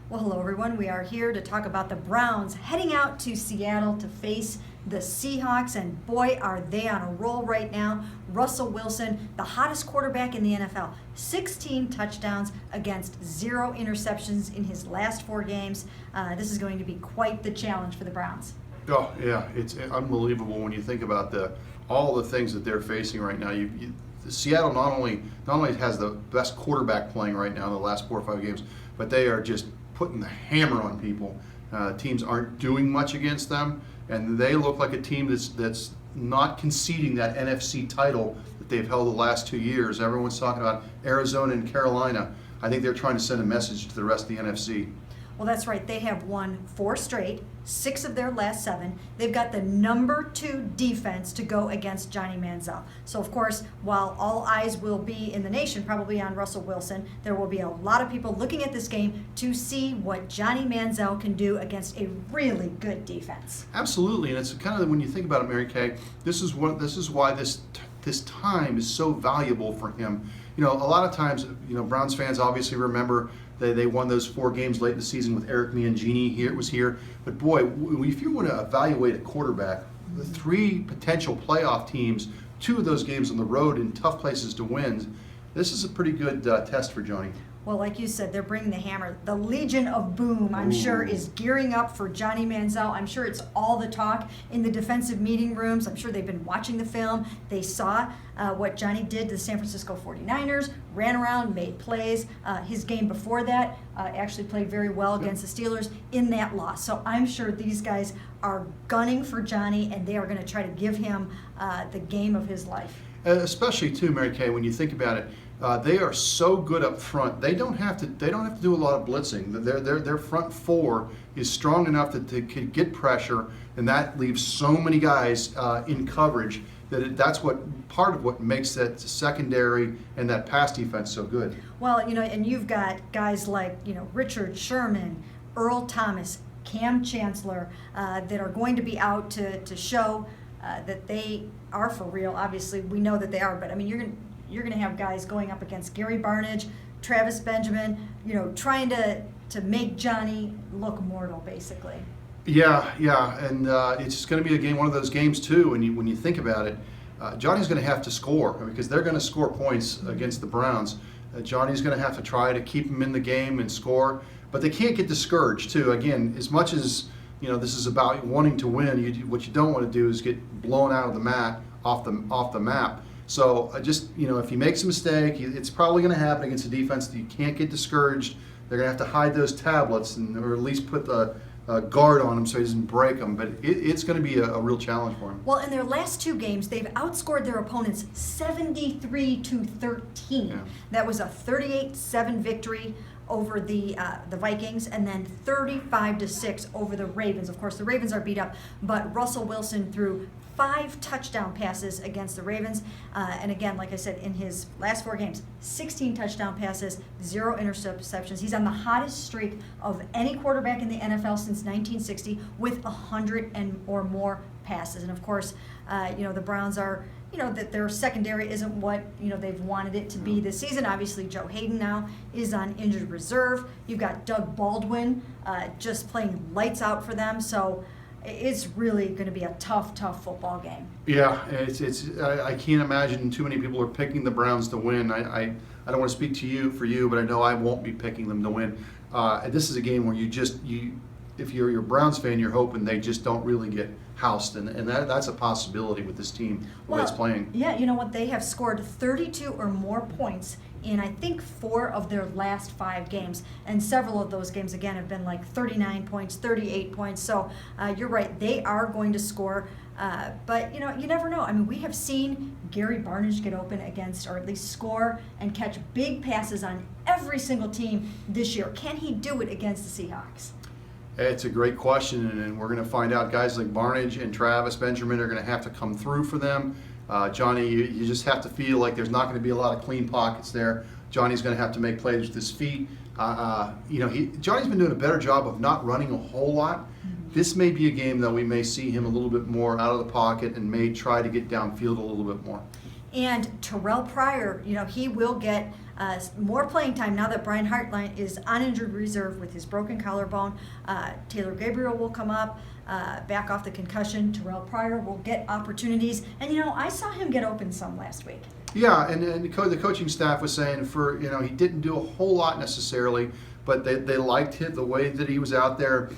Well, hello everyone. We are here to talk about the Browns heading out to Seattle to face the Seahawks, and boy, are they on a roll right now. Russell Wilson, the hottest quarterback in the NFL, 16 touchdowns against 0 interceptions in his last 4 games. This is going to be quite the challenge for the Browns. Oh yeah, it's unbelievable when you think about all the things that they're facing right now. Seattle not only has the best quarterback playing right now in the last 4 or 5 games, but they are just putting the hammer on people. Teams aren't doing much against them, and they look like a team that's not conceding that NFC title that they've held the last 2 years. Everyone's talking about Arizona and Carolina. I think they're trying to send a message to the rest of the NFC. Well, that's right. They have won 4 straight, 6 of their last 7. They've got the number 2 defense to go against Johnny Manziel. So, of course, while all eyes will be in the nation probably on Russell Wilson, there will be a lot of people looking at this game to see what Johnny Manziel can do against a really good defense. Absolutely, and it's kind of when you think about it, Mary Kay, this is why this time is so valuable for him. You know, a lot of times, Browns fans obviously remember they won those 4 games late in the season with Eric Mangini. Here. But boy, if you want to evaluate a quarterback, the 3 potential playoff teams, 2 of those games on the road in tough places to win, this is a pretty good test for Johnny. Well, like you said, they're bringing the hammer. The Legion of Boom, I'm sure, is gearing up for Johnny Manziel. I'm sure it's all the talk in the defensive meeting rooms. I'm sure they've been watching the film. They saw what Johnny did to the San Francisco 49ers, ran around, made plays. His game before that actually played very well against the Steelers in that loss. So I'm sure these guys are gunning for Johnny, and they are going to try to give him the game of his life. Especially too, Mary Kay, when you think about it, they are so good up front. They don't have to do a lot of blitzing. Their front 4 is strong enough to get pressure, and that leaves so many guys in coverage that's part of what makes that secondary and that pass defense so good. Well, and you've got guys like Richard Sherman, Earl Thomas, Cam Chancellor that are going to be out to show that they are for real. Obviously, we know that they are, but I mean, you're going to have guys going up against Gary Barnidge, Travis Benjamin, trying to make Johnny look mortal, basically. Yeah, and it's just going to be one of those games too. When you think about it, Johnny's going to have to score because they're going to score points against the Browns. Johnny's going to have to try to keep them in the game and score, but they can't get discouraged too. Again, as much as this is about wanting to win, what you don't want to do is get blown out of the mat off the map. So if he makes a mistake, it's probably going to happen against a defense that you can't get discouraged. They're going to have to hide those tablets or at least put the guard on him so he doesn't break them. But it's going to be a real challenge for him. Well, in their last 2 games, they've outscored their opponents 73-13. Yeah. That was a 38-7 victory over the Vikings, and then 35-6 over the Ravens. Of course, the Ravens are beat up, but Russell Wilson threw 5 touchdown passes against the Ravens. And again, like I said, in his last 4 games, 16 touchdown passes, 0 interceptions. He's on the hottest streak of any quarterback in the NFL since 1960 with 100 or more passes. And of course, the Browns are, that their secondary isn't what, they've wanted it to be this season. Obviously, Joe Hayden now is on injured reserve. You've got Doug Baldwin just playing lights out for them. So it's really going to be a tough football game. Yeah, I can't imagine too many people are picking the Browns to win. I don't want to speak to you for you, but I know I won't be picking them to win. This is a game where if you're a Browns fan, you're hoping they just don't really get housed, and that's a possibility with this team the way it's playing. Yeah, you know what? They have scored 32 or more points in, I think, 4 of their last 5 games, and several of those games, again, have been like 39 points, 38 points, so you're right, they are going to score, but, you never know. I mean, we have seen Gary Barnidge get open against, or at least score, and catch big passes on every single team this year. Can he do it against the Seahawks? It's a great question, and we're going to find out. Guys like Barnidge and Travis Benjamin are going to have to come through for them. Johnny, you just have to feel like there's not going to be a lot of clean pockets there. Johnny's going to have to make plays with his feet. Johnny's been doing a better job of not running a whole lot. Mm-hmm. This may be a game that we may see him a little bit more out of the pocket and may try to get downfield a little bit more. And Terrell Pryor, he will get More playing time now that Brian Hartline is on injured reserve with his broken collarbone. Taylor Gabriel will come up, back off the concussion. Terrell Pryor will get opportunities. And, I saw him get open some last week. Yeah, and the coaching staff was saying he didn't do a whole lot necessarily, but they liked the way that he was out there,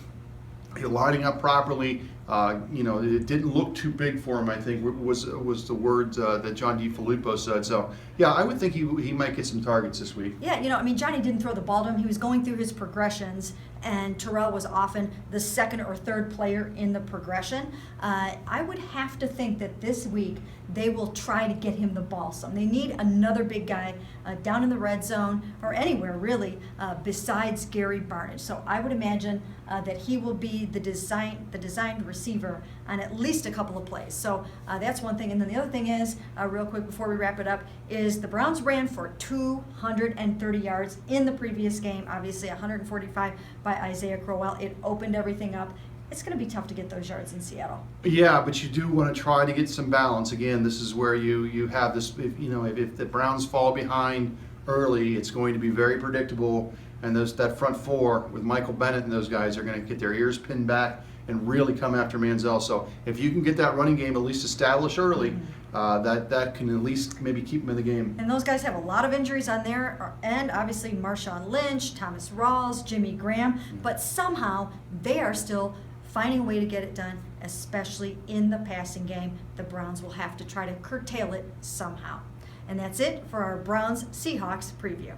lining up properly. It didn't look too big for him, I think, was the word that John DeFilippo said. So, yeah, I would think he might get some targets this week. Yeah, Johnny didn't throw the ball to him. He was going through his progressions, and Terrell was often the second or third player in the progression. I would have to think that this week they will try to get him the ball some. They need another big guy down in the red zone or anywhere really besides Gary Barnidge. So I would imagine that he will be the designed receiver on at least a couple of plays. So that's one thing. And then the other thing is, real quick before we wrap it up, is the Browns ran for 230 yards in the previous game. Obviously 145 by Isaiah Crowell. It opened everything up. It's going to be tough to get those yards in Seattle. Yeah, but you do want to try to get some balance. Again, this is where you have this. If the Browns fall behind early, it's going to be very predictable. And that front four with Michael Bennett and those guys are going to get their ears pinned back and really come after Manziel. So if you can get that running game at least established early, that can at least maybe keep them in the game. And those guys have a lot of injuries on their end. Obviously, Marshawn Lynch, Thomas Rawls, Jimmy Graham. But somehow they are still finding a way to get it done, especially in the passing game. The Browns will have to try to curtail it somehow. And that's it for our Browns-Seahawks preview.